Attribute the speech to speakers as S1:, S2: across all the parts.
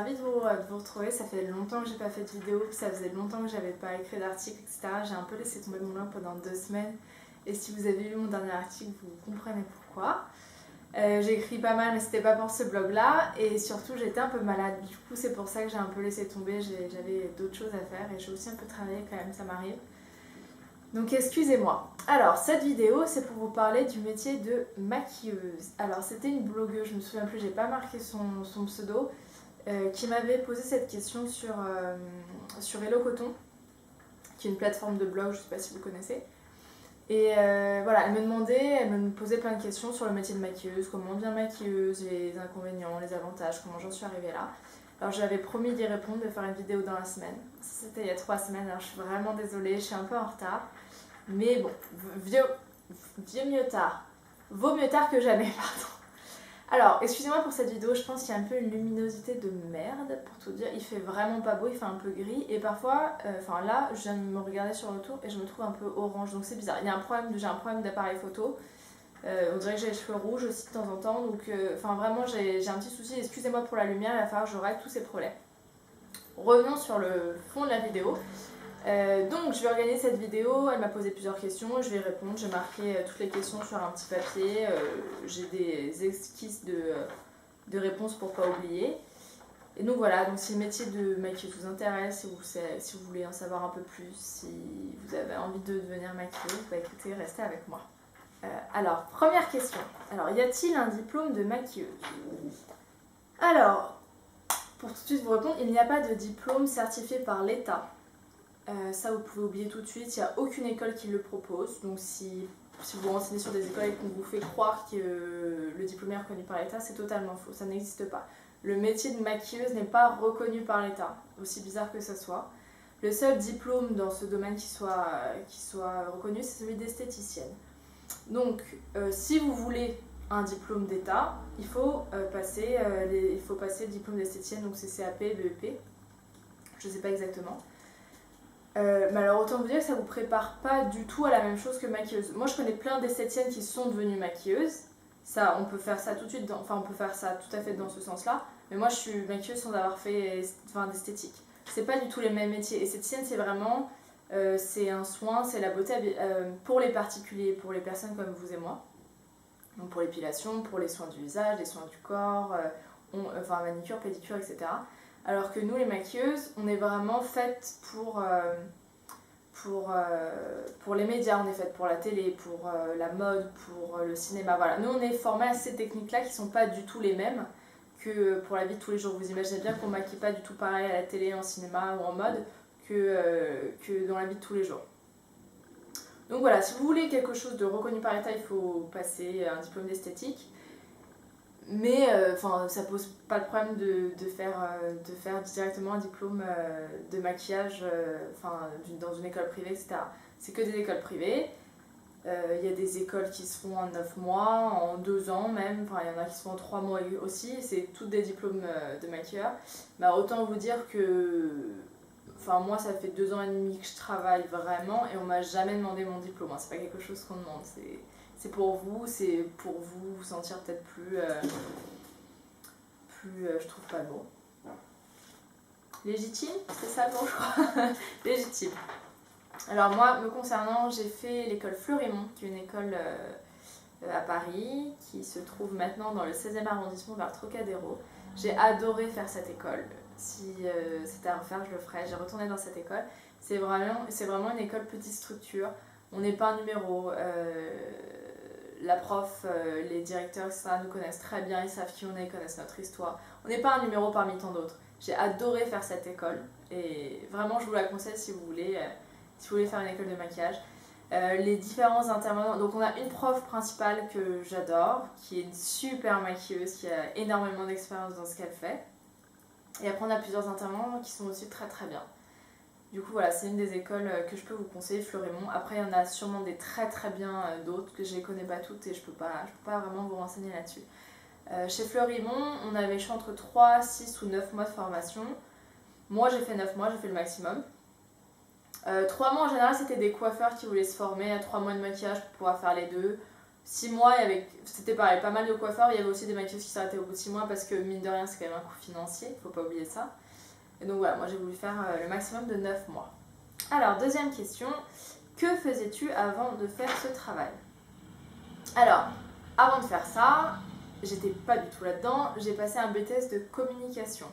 S1: ravie de vous retrouver. Ça fait longtemps que j'ai pas fait de vidéo, ça faisait longtemps que j'avais pas écrit d'article, etc. J'ai un peu laissé tomber mon blog pendant 2 semaines. Et si vous avez lu mon dernier article, vous comprenez pourquoi. J'ai écrit pas mal, mais c'était pas pour ce blog-là. Et surtout, j'étais un peu malade. Du coup, c'est pour ça que j'ai un peu laissé tomber. J'avais d'autres choses à faire et j'ai aussi un peu travaillé quand même, ça m'arrive. Donc excusez-moi. Alors cette vidéo c'est pour vous parler du métier de maquilleuse. Alors c'était une blogueuse, je me souviens plus, j'ai pas marqué son pseudo, qui m'avait posé cette question sur Hello Coton, qui est une plateforme de blog, je sais pas si vous connaissez. Et voilà, elle me posait plein de questions sur le métier de maquilleuse, comment on devient maquilleuse, les inconvénients, les avantages, comment j'en suis arrivée là. Alors j'avais promis d'y répondre, de faire une vidéo dans la semaine. C'était il y a 3 semaines, alors je suis vraiment désolée, je suis un peu en retard. Mais bon, vaut mieux tard que jamais, pardon. Alors, excusez-moi pour cette vidéo, je pense qu'il y a un peu une luminosité de merde, pour tout dire. Il fait vraiment pas beau, il fait un peu gris. Et parfois, là, je viens de me regarder sur le retour et je me trouve un peu orange, donc c'est bizarre. J'ai un problème d'appareil photo. On dirait que j'ai les cheveux rouges aussi de temps en temps, donc vraiment j'ai un petit souci. Excusez-moi pour la lumière, il va falloir que je règle tous ces problèmes. Revenons sur le fond de la vidéo. Donc je vais organiser cette vidéo, elle m'a posé plusieurs questions, je vais y répondre, j'ai marqué toutes les questions sur un petit papier, j'ai des esquisses de réponses pour pas oublier. Et donc voilà, donc si le métier de maquilleuse vous intéresse, si vous voulez en savoir un peu plus, si vous avez envie de devenir maquilleuse, bah écoutez, restez avec moi. Alors, première question. Alors, y a-t-il un diplôme de maquilleuse? Alors, pour tout de suite vous répondre, il n'y a pas de diplôme certifié par l'État. Ça, vous pouvez oublier tout de suite. Il n'y a aucune école qui le propose. Donc, si vous vous renseignez sur des écoles et qu'on vous fait croire que le diplôme est reconnu par l'État, c'est totalement faux. Ça n'existe pas. Le métier de maquilleuse n'est pas reconnu par l'État, aussi bizarre que ça soit. Le seul diplôme dans ce domaine qui soit reconnu, c'est celui d'esthéticienne. Donc, si vous voulez un diplôme d'État, il faut passer le diplôme d'esthéticienne, donc c'est CAP, BEP, je ne sais pas exactement. Mais alors autant vous dire que ça vous prépare pas du tout à la même chose que maquilleuse. Moi je connais plein d'esthéticiennes qui sont devenues maquilleuses. Ça, on peut faire ça tout de suite, on peut faire ça tout à fait dans ce sens-là. Mais moi je suis maquilleuse sans avoir fait d'esthétique. C'est pas du tout les mêmes métiers. Esthéticienne c'est vraiment, c'est un soin, c'est la beauté pour les particuliers, pour les personnes comme vous et moi. Donc pour l'épilation, pour les soins du visage, les soins du corps, manicure, pédicure, etc. Alors que nous, les maquilleuses, on est vraiment faites pour les médias, on est faites pour la télé, pour la mode, pour le cinéma. Voilà. Nous, on est formés à ces techniques-là qui ne sont pas du tout les mêmes que pour la vie de tous les jours. Vous imaginez bien qu'on ne maquille pas du tout pareil à la télé, en cinéma ou en mode que dans la vie de tous les jours. Donc voilà, si vous voulez quelque chose de reconnu par l'État, il faut passer un diplôme d'esthétique. Mais ça pose pas le problème de faire directement un diplôme de maquillage dans une école privée, etc. C'est que des écoles privées. Il y a des écoles qui se font en 9 mois, en 2 ans même. Il y en a qui se font en 3 mois aussi. C'est toutes des diplômes de maquilleur. Bah, autant vous dire que moi, ça fait 2 ans et demi que je travaille vraiment et on m'a jamais demandé mon diplôme. C'est pas quelque chose qu'on demande. C'est pour vous vous sentir peut-être plus je trouve pas le mot. Légitime, c'est ça le mot, je crois. Légitime. Alors moi, me concernant, j'ai fait l'école Fleurimont, qui est une école à Paris, qui se trouve maintenant dans le 16e arrondissement vers Trocadéro. J'ai adoré faire cette école. Si c'était à refaire, je le ferais. J'ai retourné dans cette école. C'est vraiment une école petite structure. On n'est pas un numéro. La prof, les directeurs, etc. nous connaissent très bien, ils savent qui on est, ils connaissent notre histoire. On n'est pas un numéro parmi tant d'autres. J'ai adoré faire cette école et vraiment je vous la conseille si vous voulez faire une école de maquillage. Les différents intervenants, donc on a une prof principale que j'adore, qui est une super maquilleuse, qui a énormément d'expérience dans ce qu'elle fait. Et après on a plusieurs intervenants qui sont aussi très très bien. Du coup voilà, c'est une des écoles que je peux vous conseiller, Fleurimont. Après il y en a sûrement des très très bien d'autres que je les connais pas toutes et je peux pas vraiment vous renseigner là-dessus. Chez Fleurimont, on avait entre 3, 6 ou 9 mois de formation. Moi j'ai fait 9 mois, j'ai fait le maximum. 3 mois en général c'était des coiffeurs qui voulaient se former à 3 mois de maquillage pour pouvoir faire les deux. 6 mois, c'était pareil, pas mal de coiffeurs. Il y avait aussi des maquilleuses qui s'arrêtaient au bout de 6 mois parce que mine de rien, c'est quand même un coût financier, faut pas oublier ça. Et donc voilà, moi j'ai voulu faire le maximum de 9 mois. Alors, deuxième question, que faisais-tu avant de faire ce travail? Alors, avant de faire ça, j'étais pas du tout là-dedans, j'ai passé un BTS de communication.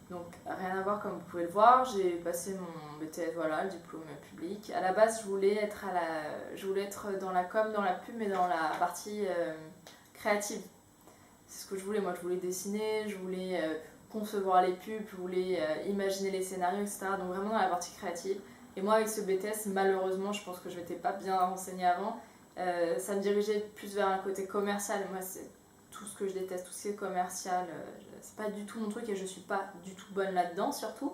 S1: Donc rien à voir comme vous pouvez le voir, j'ai passé mon BTS, voilà, le diplôme public. À la base, je voulais être dans la com, dans la pub, mais dans la partie créative. C'est ce que je voulais, moi je voulais dessiner, je voulais concevoir les pubs, je voulais imaginer les scénarios, etc. Donc vraiment dans la partie créative. Et moi avec ce BTS, malheureusement, je pense que je m'étais pas bien renseignée avant, ça me dirigeait plus vers un côté commercial. Moi c'est tout ce que je déteste, tout ce qui est commercial, c'est pas du tout mon truc et je suis pas du tout bonne là-dedans surtout.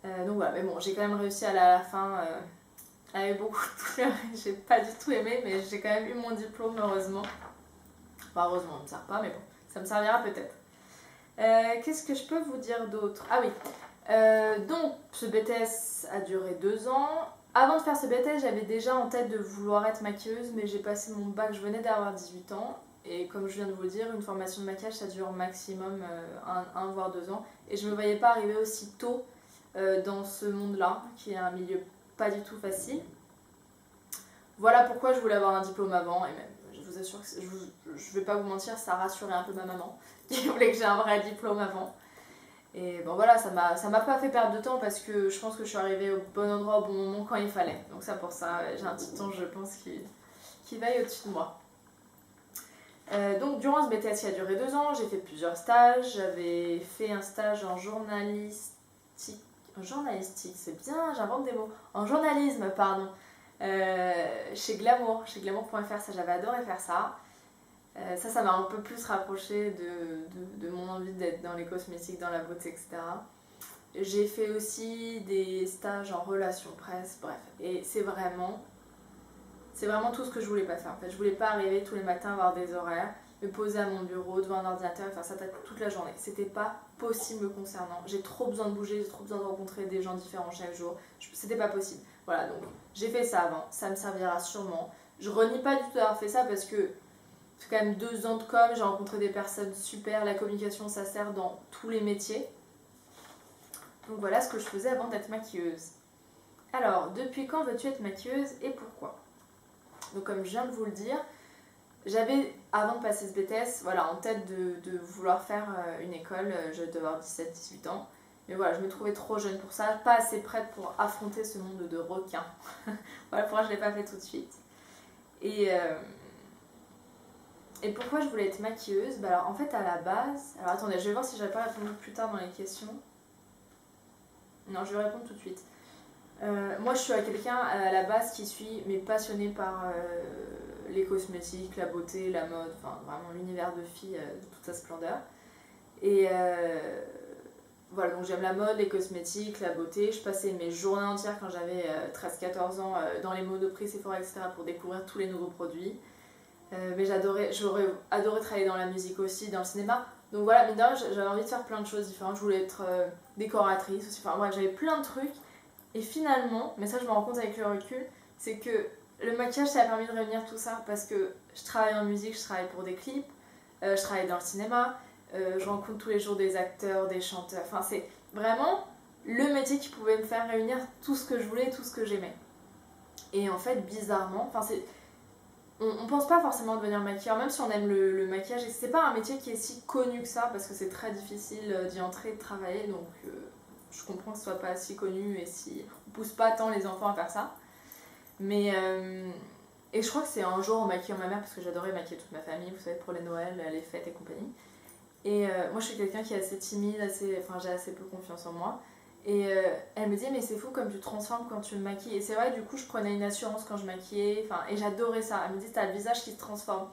S1: Donc voilà, mais bon, j'ai quand même réussi à la fin, avec beaucoup de douleur, j'ai pas du tout aimé, mais j'ai quand même eu mon diplôme heureusement. Enfin heureusement, ça me sert pas, mais bon, ça me servira peut-être. Qu'est-ce que je peux vous dire d'autre? Ah oui, donc ce BTS a duré 2 ans. Avant de faire ce BTS, j'avais déjà en tête de vouloir être maquilleuse, mais j'ai passé mon bac, je venais d'avoir 18 ans. Et comme je viens de vous le dire, une formation de maquillage, ça dure maximum 1 voire 2 ans. Et je me voyais pas arriver aussi tôt dans ce monde-là, qui est un milieu pas du tout facile. Voilà pourquoi je voulais avoir un diplôme avant, et même, je vous assure que je vais pas vous mentir, ça rassurait un peu ma maman, qui voulait que j'ai un vrai diplôme avant. Et bon voilà, ça m'a pas fait perdre de temps parce que je pense que je suis arrivée au bon endroit au bon moment quand il fallait. Donc ça pour ça, j'ai un petit ange, je pense, qui veille au-dessus de moi. Donc durant ce BTS qui a duré 2 ans, j'ai fait plusieurs stages. J'avais fait un stage en journalistique, c'est bien, j'invente des mots, en journalisme, pardon, chez Glamour.fr, ça j'avais adoré faire ça. Ça m'a un peu plus rapproché de mon envie d'être dans les cosmétiques, dans la beauté, etc. J'ai fait aussi des stages en relations presse, bref. Et c'est vraiment tout ce que je voulais pas faire. En fait, je voulais pas arriver tous les matins, avoir des horaires, me poser à mon bureau devant un ordinateur et faire ça toute la journée. C'était pas possible me concernant. J'ai trop besoin de bouger, j'ai trop besoin de rencontrer des gens différents chaque jour. C'était pas possible. Voilà, donc j'ai fait ça avant. Ça me servira sûrement. Je renie pas du tout d'avoir fait ça parce que c'est quand même 2 ans de com, j'ai rencontré des personnes super. La communication, ça sert dans tous les métiers. Donc voilà ce que je faisais avant d'être maquilleuse. Alors, depuis quand veux-tu être maquilleuse et pourquoi? Donc comme je viens de vous le dire, j'avais, avant de passer ce BTS, voilà, en tête de vouloir faire une école, je devais avoir 17-18 ans. Mais voilà, je me trouvais trop jeune pour ça, pas assez prête pour affronter ce monde de requins. Voilà pourquoi je ne l'ai pas fait tout de suite. Et pourquoi je voulais être maquilleuse? Bah alors en fait à la base... Alors attendez, je vais voir si j'avais pas répondu plus tard dans les questions. Non, je vais répondre tout de suite. Moi je suis quelqu'un à la base qui suis passionnée par les cosmétiques, la beauté, la mode, enfin vraiment l'univers de filles de toute sa splendeur. Et voilà, donc j'aime la mode, les cosmétiques, la beauté. Je passais mes journées entières quand j'avais 13-14 ans dans les Monoprix, Sephora, etc. pour découvrir tous les nouveaux produits. Mais j'aurais adoré travailler dans la musique aussi, dans le cinéma. Donc voilà, mine de rien, j'avais envie de faire plein de choses différentes. Je voulais être décoratrice aussi, enfin bref, j'avais plein de trucs. Et finalement, mais ça je me rends compte avec le recul, c'est que le maquillage ça a permis de réunir tout ça parce que je travaille en musique, je travaille pour des clips, je travaille dans le cinéma, je rencontre tous les jours des acteurs, des chanteurs, enfin c'est vraiment le métier qui pouvait me faire réunir tout ce que je voulais, tout ce que j'aimais. Et en fait bizarrement, enfin c'est... On pense pas forcément devenir maquilleur, même si on aime le maquillage, et c'est pas un métier qui est si connu que ça parce que c'est très difficile d'y entrer, de travailler, donc je comprends que ce soit pas si connu et si on pousse pas tant les enfants à faire ça. Mais et je crois que c'est un jour en maquillant ma mère parce que j'adorais maquiller toute ma famille, vous savez, pour les Noëls, les fêtes et compagnie. Et moi je suis quelqu'un qui est assez timide, j'ai assez peu confiance en moi. Et elle me dit mais c'est fou comme tu te transformes quand tu me maquilles. Et c'est vrai, du coup je prenais une assurance quand je maquillais, et j'adorais ça. Elle me dit t'as le visage qui se transforme.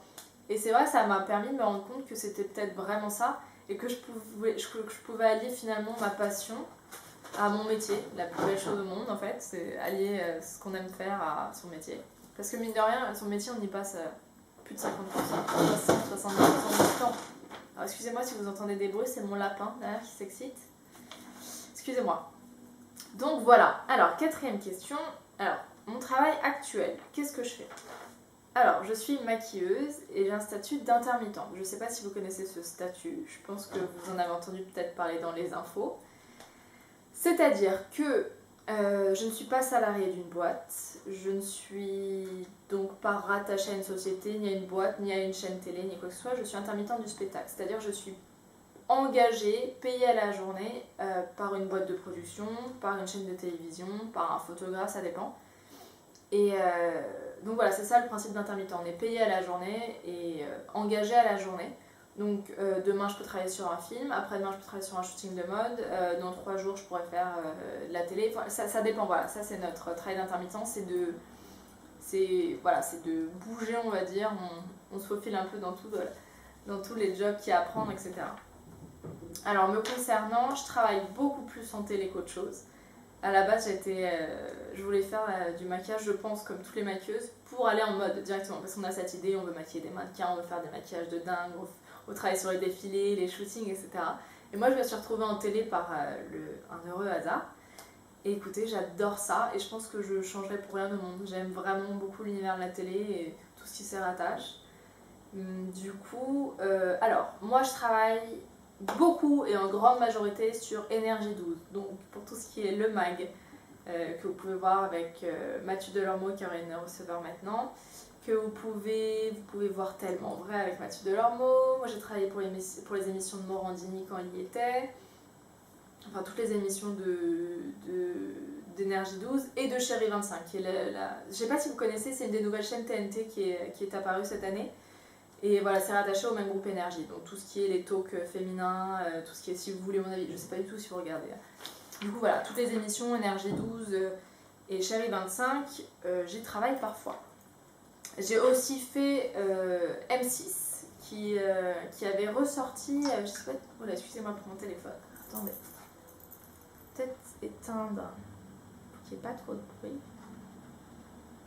S1: Et c'est vrai, ça m'a permis de me rendre compte que c'était peut-être vraiment ça et que je pouvais allier finalement ma passion à mon métier. La plus belle chose au monde en fait, c'est allier ce qu'on aime faire à son métier. Parce que mine de rien, son métier on y passe plus de 50%, 60-70% du temps. Alors excusez-moi si vous entendez des bruits, c'est mon lapin derrière qui s'excite. Excusez-moi. Donc voilà. Alors, 4e question. Alors, mon travail actuel, qu'est-ce que je fais? Alors, je suis maquilleuse et j'ai un statut d'intermittente. Je ne sais pas si vous connaissez ce statut, je pense que vous en avez entendu peut-être parler dans les infos. C'est-à-dire que je ne suis pas salariée d'une boîte, je ne suis donc pas rattachée à une société, ni à une boîte, ni à une chaîne télé, ni quoi que ce soit, je suis intermittente du spectacle. C'est-à-dire que je suis engagée, payée à la journée par une boîte de production, par une chaîne de télévision, par un photographe, ça dépend. Et donc voilà, c'est ça le principe d'intermittent. On est payé à la journée et engagé à la journée. Donc demain je peux travailler sur un film, après-demain je peux travailler sur un shooting de mode, dans 3 jours je pourrais faire de la télé, enfin, ça dépend, voilà, ça c'est notre travail d'intermittent, c'est de bouger on va dire, on se faufile un peu dans tous les jobs qu'il y a à prendre, etc. Alors me concernant, je travaille beaucoup plus en télé qu'autre chose. À la base, je voulais faire du maquillage, je pense, comme toutes les maquilleuses, pour aller en mode directement. Parce qu'on a cette idée, on veut maquiller des mannequins, on veut faire des maquillages de dingue, on travaille sur les défilés, les shootings, etc. Et moi, je me suis retrouvée en télé par un heureux hasard. Et écoutez, j'adore ça et je pense que je changerais pour rien au monde. J'aime vraiment beaucoup l'univers de la télé et tout ce qui s'y rattache. Du coup, alors, moi, je travaille beaucoup et en grande majorité sur Énergie 12, donc pour tout ce qui est le mag que vous pouvez voir avec Mathieu Delormeau qui est une receveur maintenant, que vous pouvez voir tellement vrai avec Mathieu Delormeau. Moi j'ai travaillé pour les émissions de Morandini quand il y était, enfin toutes les émissions d'Énergie 12 et de Chérie 25 qui est je sais pas si vous connaissez, c'est une des nouvelles chaînes TNT qui est apparue cette année. Et voilà, c'est rattaché au même groupe Énergie. Donc tout ce qui est les talks féminins, tout ce qui est, si vous voulez mon avis, je sais pas du tout si vous regardez. Du coup voilà, toutes les émissions Énergie 12 et Chérie 25, j'y travaille parfois. J'ai aussi fait M6 qui avait ressorti, je sais pas, voilà, excusez-moi pour mon téléphone. Attendez. Peut-être éteindre pour qu'il n'y ait pas trop de bruit.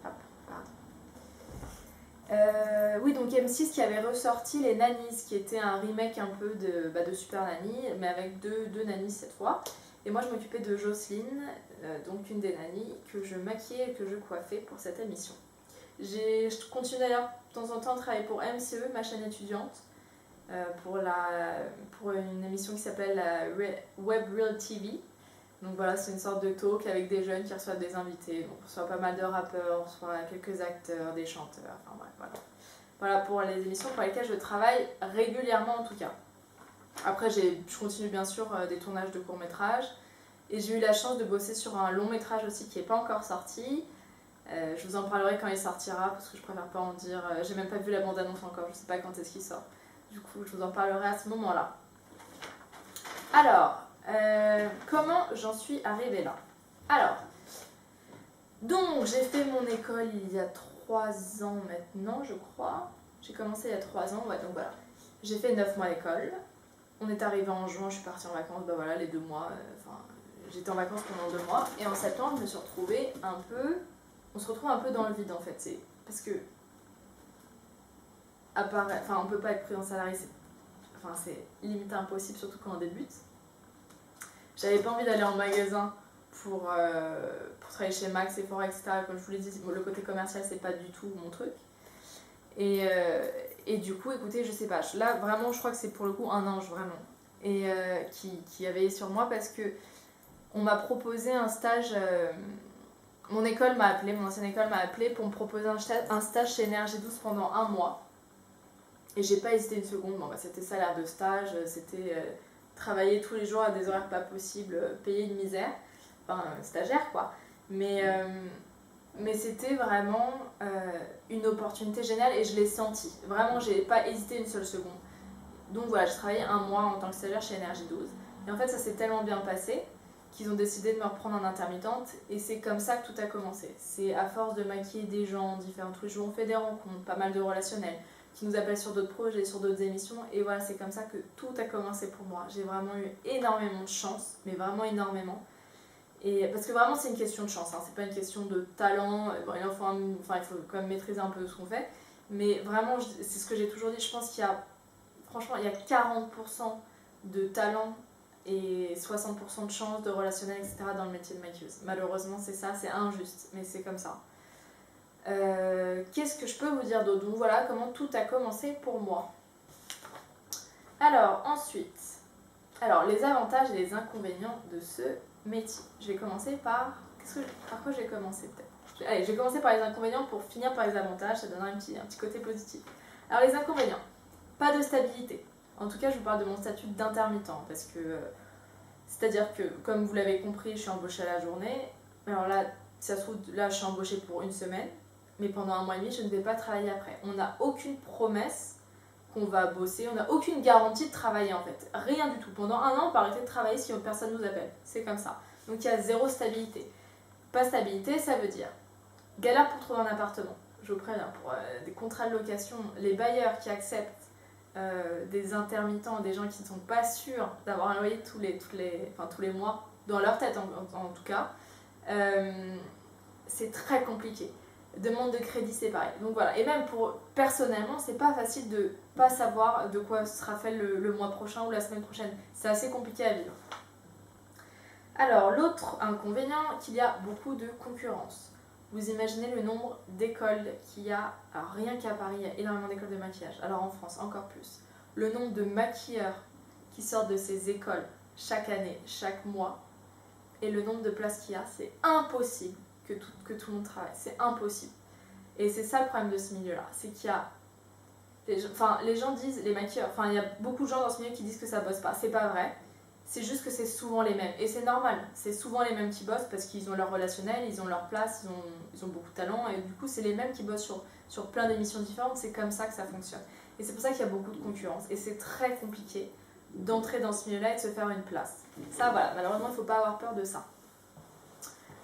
S1: Hop, pardon. Oui, donc M6 qui avait ressorti les Nannies, qui était un remake un peu de Super Nanny, mais avec deux nannies cette fois. Et moi je m'occupais de Jocelyne, donc une des nannies, que je maquillais et que je coiffais pour cette émission. Je continue d'ailleurs de temps en temps à travailler pour MCE, ma chaîne étudiante, pour une émission qui s'appelle Web Real TV. Donc voilà, c'est une sorte de talk avec des jeunes qui reçoivent des invités. Donc on reçoit pas mal de rappeurs, on reçoit quelques acteurs, des chanteurs, enfin bref, voilà. Voilà pour les émissions pour lesquelles je travaille régulièrement en tout cas. Après, je continue bien sûr des tournages de courts-métrages. Et j'ai eu la chance de bosser sur un long-métrage aussi qui n'est pas encore sorti. Je vous en parlerai quand il sortira parce que je préfère pas en dire. J'ai même pas vu la bande-annonce encore, je sais pas quand est-ce qu'il sort. Du coup, je vous en parlerai à ce moment-là. Alors, comment j'en suis arrivée là? Alors, donc j'ai fait mon école il y a 3 ans maintenant, je crois. J'ai commencé il y a 3 ans, ouais, donc voilà. J'ai fait 9 mois d'école. On est arrivé en juin, je suis partie en vacances, bah voilà, les 2 mois. J'étais en vacances pendant 2 mois. Et en septembre, je me suis retrouvée un peu. On se retrouve un peu dans le vide en fait. C'est parce que. On peut pas être pris en salarié, c'est limite impossible, surtout quand on débute. J'avais pas envie d'aller en magasin pour travailler chez Max, Sephora, etc. Comme je vous l'ai dit, le côté commercial, c'est pas du tout mon truc. Et du coup, écoutez, je sais pas. Là, vraiment, je crois que c'est pour le coup un ange, vraiment. Et qui a veillé sur moi parce que on m'a proposé un stage. Mon ancienne école m'a appelé pour me proposer un stage chez Énergie 12 pendant 1 mois. Et j'ai pas hésité une seconde. Bon, c'était salaire de stage, c'était travailler tous les jours à des horaires pas possibles, payer une misère. Enfin, stagiaire quoi. Mais c'était vraiment une opportunité géniale et je l'ai senti. Vraiment, j'ai pas hésité une seule seconde. Donc voilà, j'ai travaillé 1 mois en tant que stagiaire chez Énergie 12. Et en fait, ça s'est tellement bien passé qu'ils ont décidé de me reprendre en intermittente. Et c'est comme ça que tout a commencé. C'est à force de maquiller des gens différents tous les jours, on fait des rencontres, pas mal de relationnels, qui nous appellent sur d'autres projets, sur d'autres émissions. Et voilà, c'est comme ça que tout a commencé pour moi. J'ai vraiment eu énormément de chance, mais vraiment énormément. Et parce que vraiment c'est une question de chance, hein. C'est pas une question de talent, bon, il faut quand même maîtriser un peu ce qu'on fait, mais vraiment c'est ce que j'ai toujours dit, je pense qu'il y a 40% de talent et 60% de chance, de relationnel, etc. dans le métier de maquilleuse. Malheureusement c'est ça, c'est injuste, mais c'est comme ça. Qu'est-ce que je peux vous dire d'autre? Donc voilà comment tout a commencé pour moi. Alors ensuite, les avantages et les inconvénients de ce métier. Je vais commencer par... Par quoi je vais commencer peut-être? Allez, je vais commencer par les inconvénients pour finir par les avantages, ça donnera un petit côté positif. Alors les inconvénients, pas de stabilité. En tout cas, je vous parle de mon statut d'intermittent parce que... c'est-à-dire que, comme vous l'avez compris, je suis embauchée à la journée. Alors là, ça se trouve, là, je suis embauchée pour une semaine, mais pendant 1 mois et demi, je ne vais pas travailler après. On n'a aucune promesse qu'on va bosser, on n'a aucune garantie de travailler en fait. Rien du tout. Pendant 1 an, on peut arrêter de travailler si personne nous appelle. C'est comme ça. Donc il y a 0 stabilité. Pas stabilité, ça veut dire galère pour trouver un appartement. Je vous préviens, pour des contrats de location, les bailleurs qui acceptent des intermittents, des gens qui ne sont pas sûrs d'avoir un loyer tous les mois, dans leur tête en tout cas, c'est très compliqué. Demande de crédit, c'est pareil. Donc voilà, et même personnellement, c'est pas facile de pas savoir de quoi sera fait le mois prochain ou la semaine prochaine. C'est assez compliqué à vivre. Alors, l'autre inconvénient, qu'il y a beaucoup de concurrence. Vous imaginez le nombre d'écoles qu'il y a, alors rien qu'à Paris, il y a énormément d'écoles de maquillage, alors en France encore plus. Le nombre de maquilleurs qui sortent de ces écoles chaque année, chaque mois, et le nombre de places qu'il y a, c'est impossible que tout le monde travaille, c'est impossible. Et c'est ça le problème de ce milieu-là, c'est qu'il y a... les gens disent, les maquilleurs, il y a beaucoup de gens dans ce milieu qui disent que ça bosse pas, c'est pas vrai. C'est juste que c'est souvent les mêmes. Et c'est normal, c'est souvent les mêmes qui bossent parce qu'ils ont leur relationnel, ils ont leur place, ils ont beaucoup de talent. Et du coup, c'est les mêmes qui bossent sur plein d'émissions différentes. C'est comme ça que ça fonctionne. Et c'est pour ça qu'il y a beaucoup de concurrence. Et c'est très compliqué d'entrer dans ce milieu-là et de se faire une place. Ça, voilà, malheureusement, il ne faut pas avoir peur de ça.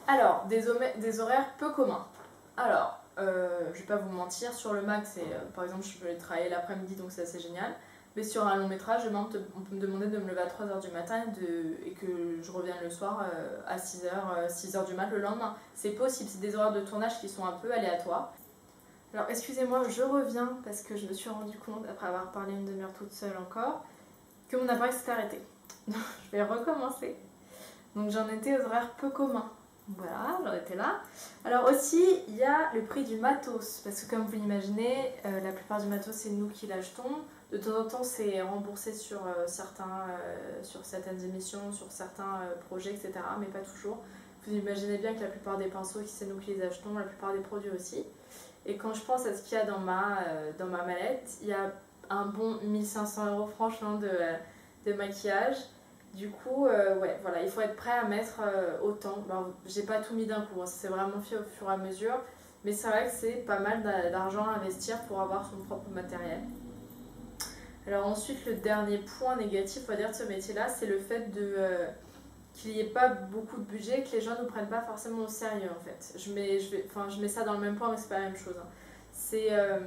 S1: Alors, des horaires peu communs. Alors, je ne vais pas vous mentir, sur le Mac, par exemple, je peux travailler l'après-midi, donc c'est assez génial. Mais sur un long métrage, on peut me demander de me lever à 3h du matin et que je revienne le soir à 6h du mat le lendemain. C'est possible, c'est des horaires de tournage qui sont un peu aléatoires. Alors excusez-moi, je reviens parce que je me suis rendu compte, après avoir parlé une demi-heure toute seule encore, que mon appareil s'est arrêté. Donc je vais recommencer. Donc j'en étais aux horaires peu communs. Voilà, j'en étais là. Alors aussi, il y a le prix du matos, parce que comme vous l'imaginez, la plupart du matos, c'est nous qui l'achetons. De temps en temps, c'est remboursé sur certaines émissions, sur certains projets, etc., mais pas toujours. Vous imaginez bien que la plupart des pinceaux, c'est nous qui les achetons, la plupart des produits aussi. Et quand je pense à ce qu'il y a dans ma mallette, il y a un bon 1500 € franchement de maquillage. Du coup, ouais, voilà, il faut être prêt à mettre autant. Bon, j'ai pas tout mis d'un coup, hein, c'est vraiment fait au fur et à mesure. Mais c'est vrai que c'est pas mal d'argent à investir pour avoir son propre matériel. Alors ensuite, le dernier point négatif, on va dire, de ce métier-là, c'est le fait qu'il n'y ait pas beaucoup de budget, que les gens ne prennent pas forcément au sérieux en fait. Je mets ça dans le même point, mais c'est pas la même chose. Hein.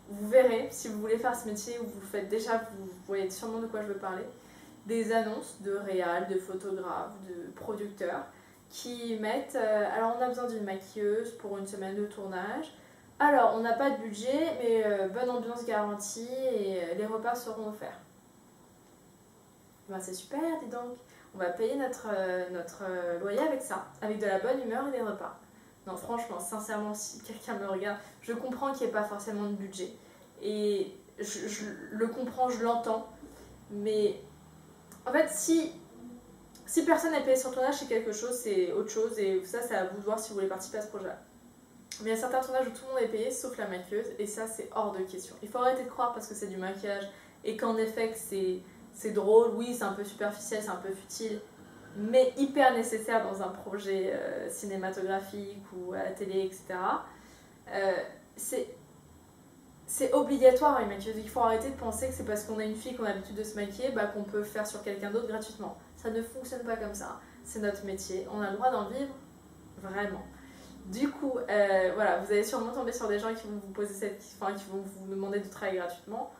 S1: Vous verrez, si vous voulez faire ce métier, ou vous faites déjà, vous voyez sûrement de quoi je veux parler, des annonces de réal, de photographes, de producteurs qui mettent alors on a besoin d'une maquilleuse pour une semaine de tournage. Alors, on n'a pas de budget, mais bonne ambiance garantie et les repas seront offerts. Ben, c'est super, dis donc. On va payer notre loyer avec ça, avec de la bonne humeur et des repas. Non, franchement, sincèrement, si quelqu'un me regarde, je comprends qu'il n'y ait pas forcément de budget. Et je le comprends, je l'entends. Mais en fait, si personne n'est payé sur le tournage, c'est quelque chose, c'est autre chose. Et ça, c'est à vous de voir si vous voulez participer à ce projet-là. Mais il y a certains tournages où tout le monde est payé, sauf la maquilleuse, et ça, c'est hors de question. Il faut arrêter de croire parce que c'est du maquillage, et qu'en effet, c'est drôle, oui, c'est un peu superficiel, c'est un peu futile, mais hyper nécessaire dans un projet cinématographique ou à la télé, etc. C'est obligatoire une maquilleuse. Il faut arrêter de penser que c'est parce qu'on a une fille qu'on a l'habitude de se maquiller qu'on peut faire sur quelqu'un d'autre gratuitement. Ça ne fonctionne pas comme ça. C'est notre métier, on a le droit d'en vivre, vraiment. Du coup, voilà, vous allez sûrement tomber sur des gens qui vont vous poser qui vont vous demander de travailler gratuitement.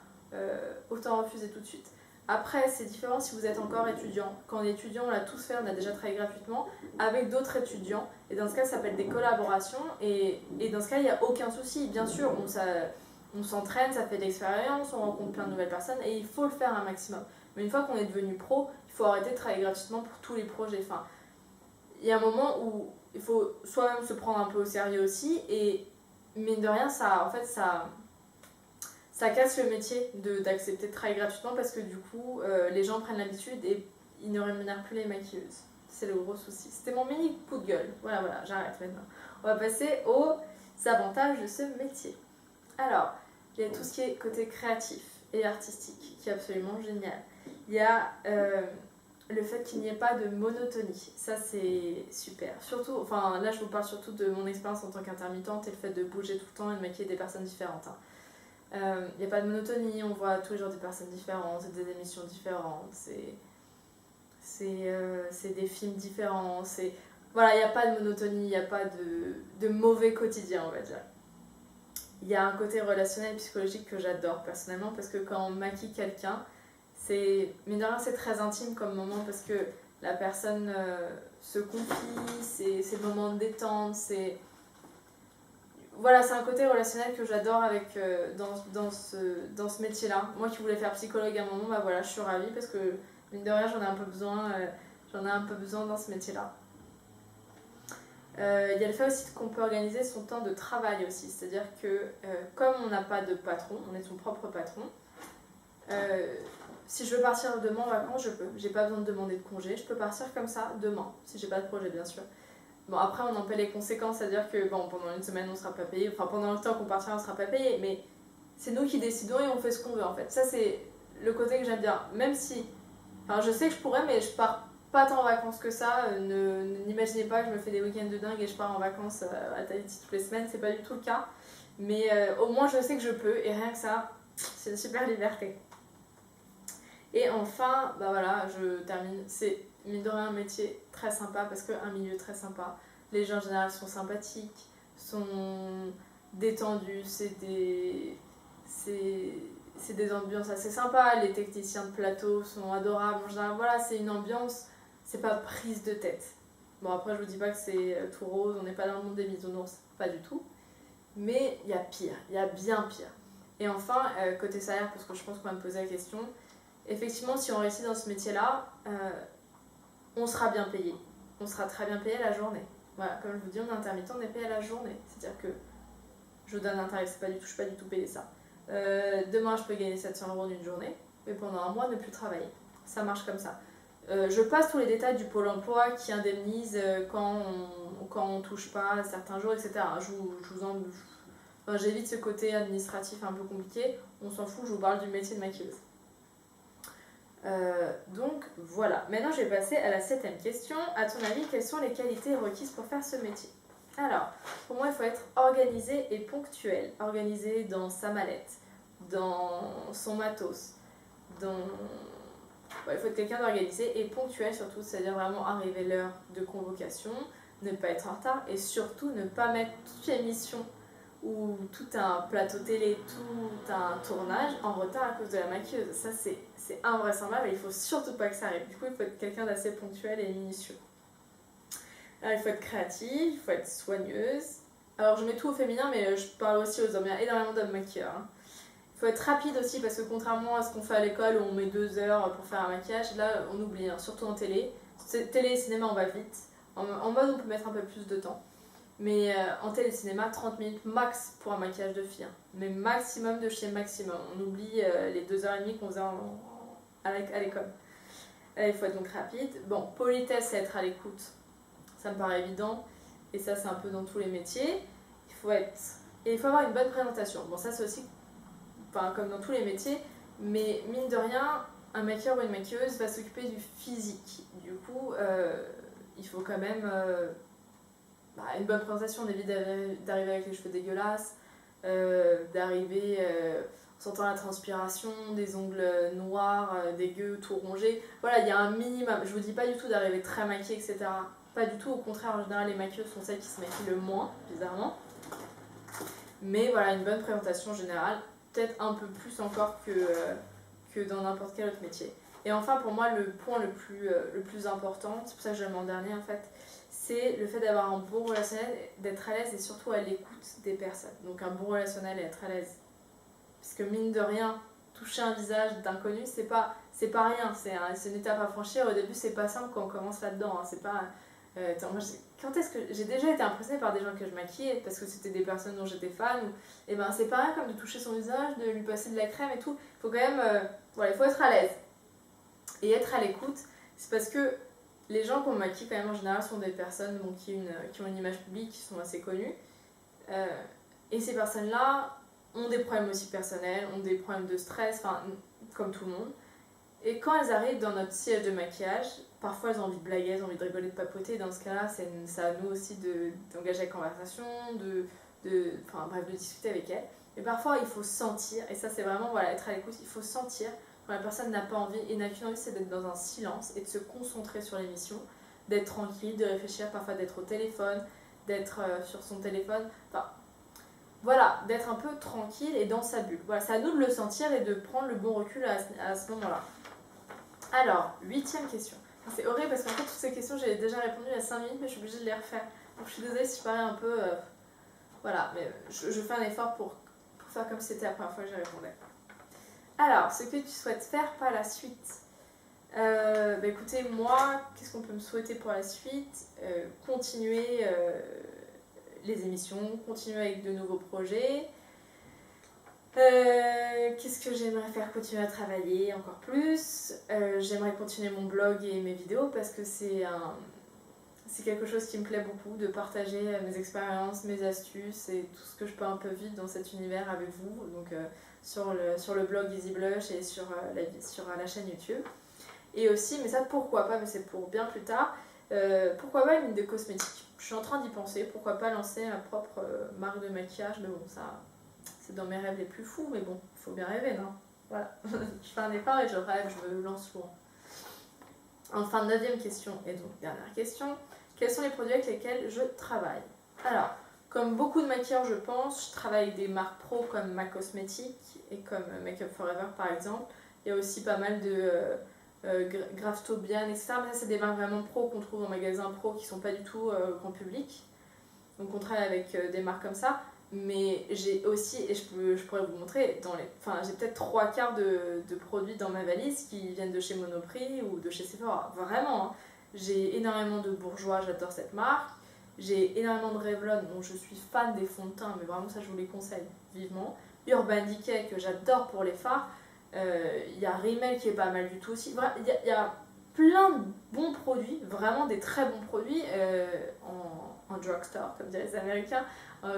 S1: Autant refuser tout de suite. Après, c'est différent si vous êtes encore étudiant. Quand on est étudiant, on l'a tous fait, on a déjà travaillé gratuitement avec d'autres étudiants. Et dans ce cas, ça s'appelle des collaborations. Et dans ce cas, il n'y a aucun souci. Bien sûr, on s'entraîne, ça fait de l'expérience, on rencontre plein de nouvelles personnes et il faut le faire un maximum. Mais une fois qu'on est devenu pro, il faut arrêter de travailler gratuitement pour tous les projets. Enfin, il y a un moment où il faut soi-même se prendre un peu au sérieux aussi et mine de rien, ça casse le métier d'accepter de travailler gratuitement parce que du coup, les gens prennent l'habitude et ils ne rémunèrent plus les maquilleuses. C'est le gros souci. C'était mon mini coup de gueule. Voilà, j'arrête maintenant. On va passer aux avantages de ce métier. Alors, il y a tout ce qui est côté créatif et artistique, qui est absolument génial. Il y a le fait qu'il n'y ait pas de monotonie. Ça, c'est super. Surtout, enfin, là, je vous parle surtout de mon expérience en tant qu'intermittente et le fait de bouger tout le temps et de maquiller des personnes différentes. Il n'y a pas de monotonie, on voit tous les jours des personnes différentes, des émissions différentes, c'est des films différents, voilà, il n'y a pas de monotonie, il n'y a pas de mauvais quotidien, on va dire. Il y a un côté relationnel et psychologique que j'adore personnellement parce que quand on maquille quelqu'un, mine de rien, c'est très intime comme moment parce que la personne se confie, c'est le moment de détente, voilà, c'est un côté relationnel que j'adore avec dans ce métier-là. Moi qui voulais faire psychologue à un moment, bah voilà, je suis ravie parce que mine de rien, j'en ai un peu besoin dans ce métier-là. Il y a le fait aussi qu'on peut organiser son temps de travail aussi, c'est-à-dire que comme on n'a pas de patron, on est son propre patron, si je veux partir demain en vacances, je peux. J'ai pas besoin de demander de congé, je peux partir comme ça demain, si j'ai pas de projet bien sûr. Bon, après, on en paie les conséquences, c'est-à-dire que bon, pendant une semaine, on sera pas payé, enfin pendant le temps qu'on partira, on sera pas payé, mais c'est nous qui décidons et on fait ce qu'on veut en fait. Ça, c'est le côté que j'aime bien. Même si, enfin, je sais que je pourrais, mais je pars pas tant en vacances que ça. N'imaginez pas que je me fais des week-ends de dingue et je pars en vacances à Tahiti toutes les semaines, c'est pas du tout le cas. Mais au moins, je sais que je peux et rien que ça, c'est une super liberté. Et enfin, bah voilà, je termine. C'est mine de rien un métier très sympa parce qu'un milieu très sympa. Les gens en général sont sympathiques, sont détendus, c'est des ambiances assez sympas. Les techniciens de plateau sont adorables. En général, voilà, c'est une ambiance, c'est pas prise de tête. Bon, après, je vous dis pas que c'est tout rose, on n'est pas dans le monde des bisounours, pas du tout. Mais il y a pire, il y a bien pire. Et enfin, côté salaire, parce que je pense qu'on va me poser la question, effectivement, si on réussit dans ce métier-là, on sera bien payé. On sera très bien payé à la journée. Voilà, comme je vous dis, on est intermittent, on est payé à la journée. C'est-à-dire que je vous donne un tarif, je ne suis pas du tout payé ça. Demain, je peux gagner 700 € d'une journée, mais pendant un mois, ne plus travailler. Ça marche comme ça. Je passe tous les détails du Pôle emploi qui indemnise quand on touche pas certains jours, etc. J'évite ce côté administratif un peu compliqué. On s'en fout, je vous parle du métier de maquilleuse. Donc voilà, maintenant je vais passer à la 7e question. À ton avis, quelles sont les qualités requises pour faire ce métier? Alors, pour moi, il faut être organisé et ponctuel. Organisé dans sa mallette, dans son matos, il faut être quelqu'un d'organisé et ponctuel surtout, c'est-à-dire vraiment arriver l'heure de convocation, ne pas être en retard et surtout ne pas mettre toutes les missions ou tout un plateau télé, tout un tournage en retard à cause de la maquilleuse. Ça, c'est invraisemblable et il faut surtout pas que ça arrive. Du coup, il faut être quelqu'un d'assez ponctuel et minutieux. Alors, il faut être créatif, il faut être soigneuse. Alors, je mets tout au féminin, mais je parle aussi aux hommes. Il y a énormément d'hommes maquilleurs. Il faut être rapide aussi, parce que contrairement à ce qu'on fait à l'école où on met 2 heures pour faire un maquillage, là, on oublie, surtout en télé. Télé et cinéma, on va vite. En mode, on peut mettre un peu plus de temps. Mais en télécinéma, 30 minutes max pour un maquillage de fille. Mais maximum de chez maximum. On oublie les 2h30 qu'on faisait à l'école. Il faut être donc rapide. Bon, politesse et être à l'écoute, ça me paraît évident. Et ça, c'est un peu dans tous les métiers. Il faut avoir une bonne présentation. Bon, ça, c'est aussi comme dans tous les métiers. Mais mine de rien, un maquilleur ou une maquilleuse va s'occuper du physique. Du coup, il faut quand même... une bonne présentation, on évite d'arriver avec les cheveux dégueulasses, d'arriver en sentant la transpiration, des ongles noirs, dégueux, tout rongés. Voilà, il y a un minimum. Je vous dis pas du tout d'arriver très maquillée, etc. Pas du tout, au contraire, en général, les maquilleuses sont celles qui se maquillent le moins, bizarrement. Mais voilà, une bonne présentation générale, peut-être un peu plus encore que dans n'importe quel autre métier. Et enfin, pour moi, le point le plus important, c'est pour ça que je le mets en dernier en fait, c'est le fait d'avoir un bon relationnel, d'être à l'aise et surtout à l'écoute des personnes. Donc un bon relationnel et être à l'aise. Parce que mine de rien, toucher un visage d'inconnu, c'est pas rien, c'est une étape à franchir. Au début, c'est pas simple quand on commence là-dedans. C'est pas Quand est-ce que j'ai déjà été impressionnée par des gens que je maquillais parce que c'était des personnes dont j'étais fan et ben c'est pareil comme de toucher son visage, de lui passer de la crème et tout. Il faut quand même il faut être à l'aise et être à l'écoute. C'est parce que les gens qu'on maquille quand même en général sont des personnes qui ont une image publique, qui sont assez connues et ces personnes-là ont des problèmes aussi personnels, ont des problèmes de stress, comme tout le monde. Et quand elles arrivent dans notre siège de maquillage, parfois elles ont envie de blaguer, elles ont envie de rigoler, de papoter. Dans ce cas-là, c'est à nous aussi d'engager la conversation, de discuter avec elles. Et parfois, il faut sentir, et ça c'est vraiment être à l'écoute, il faut sentir quand la personne n'a pas envie et n'a qu'une envie, c'est d'être dans un silence et de se concentrer sur l'émission, d'être tranquille, de réfléchir, parfois d'être au téléphone, d'être sur son téléphone. D'être un peu tranquille et dans sa bulle. Voilà, c'est à nous de le sentir et de prendre le bon recul à ce moment-là. Alors, 8e question. C'est horrible parce qu'en fait, toutes ces questions, j'ai déjà répondu il y a 5 minutes, mais je suis obligée de les refaire. Donc, je suis désolée si je parais un peu... mais je fais un effort pour faire comme si c'était la première fois que j'y répondais. Alors, ce que tu souhaites faire par la suite. Écoutez, moi, qu'est-ce qu'on peut me souhaiter pour la suite ? Continuer les émissions, continuer avec de nouveaux projets. Qu'est-ce que j'aimerais faire ? Continuer à travailler encore plus. J'aimerais continuer mon blog et mes vidéos parce que c'est quelque chose qui me plaît beaucoup, de partager mes expériences, mes astuces et tout ce que je peux un peu vivre dans cet univers avec vous. Donc sur le blog Easy Blush et sur la chaîne YouTube. Et aussi, mais ça pourquoi pas, mais c'est pour bien plus tard, pourquoi pas une ligne de cosmétiques. Je suis en train d'y penser, pourquoi pas lancer ma propre marque de maquillage, mais bon, ça, c'est dans mes rêves les plus fous, mais bon, il faut bien rêver, non ? Voilà, je fais un effort et je rêve, je me lance loin. Enfin, 9e question, et donc dernière question, quels sont les produits avec lesquels je travaille ? Alors, comme beaucoup de maquilleurs, je pense, je travaille avec des marques pro comme MAC Cosmetics et comme Make Up Forever par exemple. Il y a aussi pas mal de Graftobian, etc. Mais ça, c'est des marques vraiment pro qu'on trouve en magasin pro qui sont pas du tout grand public. Donc on travaille avec des marques comme ça. Mais j'ai aussi, et je pourrais vous montrer, j'ai peut-être 3/4 de produits dans ma valise qui viennent de chez Monoprix ou de chez Sephora. Vraiment, hein. J'ai énormément de Bourjois, j'adore cette marque. J'ai énormément de Revlon, dont je suis fan des fonds de teint, mais vraiment ça je vous les conseille vivement. Urban Decay que j'adore pour les fards. Y a Rimmel qui est pas mal du tout aussi. Il y a plein de bons produits, vraiment des très bons produits en drugstore, comme diraient les Américains,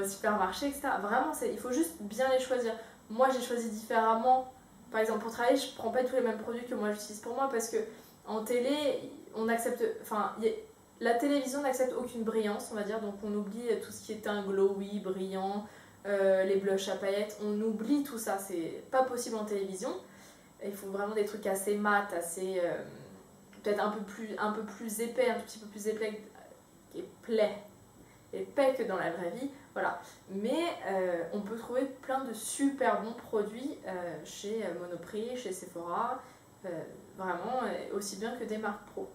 S1: supermarché, etc. Vraiment, il faut juste bien les choisir. Moi, j'ai choisi différemment. Par exemple, pour travailler, je prends pas tous les mêmes produits que moi j'utilise pour moi parce que en télé, on accepte. La télévision n'accepte aucune brillance, on va dire, donc on oublie tout ce qui est un glowy, brillant, les blushs à paillettes, on oublie tout ça, c'est pas possible en télévision. Il faut vraiment des trucs assez mat, assez peut-être un peu plus épais, un tout petit peu plus épais que dans la vraie vie, voilà. Mais on peut trouver plein de super bons produits chez Monoprix, chez Sephora, vraiment aussi bien que des marques pro.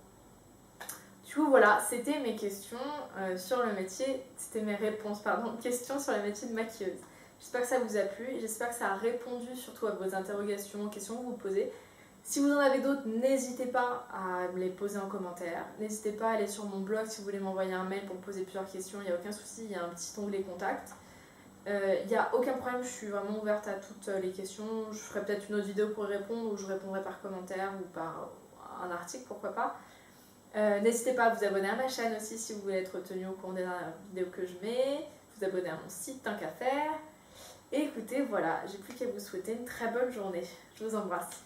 S1: Du coup, voilà, c'était mes questions sur le métier, c'était mes réponses, questions sur le métier de maquilleuse. J'espère que ça vous a plu, j'espère que ça a répondu surtout à vos interrogations, questions que vous posez. Si vous en avez d'autres, n'hésitez pas à me les poser en commentaire. N'hésitez pas à aller sur mon blog si vous voulez m'envoyer un mail pour me poser plusieurs questions, il n'y a aucun souci, il y a un petit onglet contact. Il n'y a aucun problème, je suis vraiment ouverte à toutes les questions. Je ferai peut-être une autre vidéo pour y répondre ou je répondrai par commentaire ou par un article, pourquoi pas. N'hésitez pas à vous abonner à ma chaîne aussi si vous voulez être tenu au courant des vidéos que je mets, vous abonner à mon site tant qu'à faire. Et écoutez, voilà, j'ai plus qu'à vous souhaiter une très bonne journée. Je vous embrasse.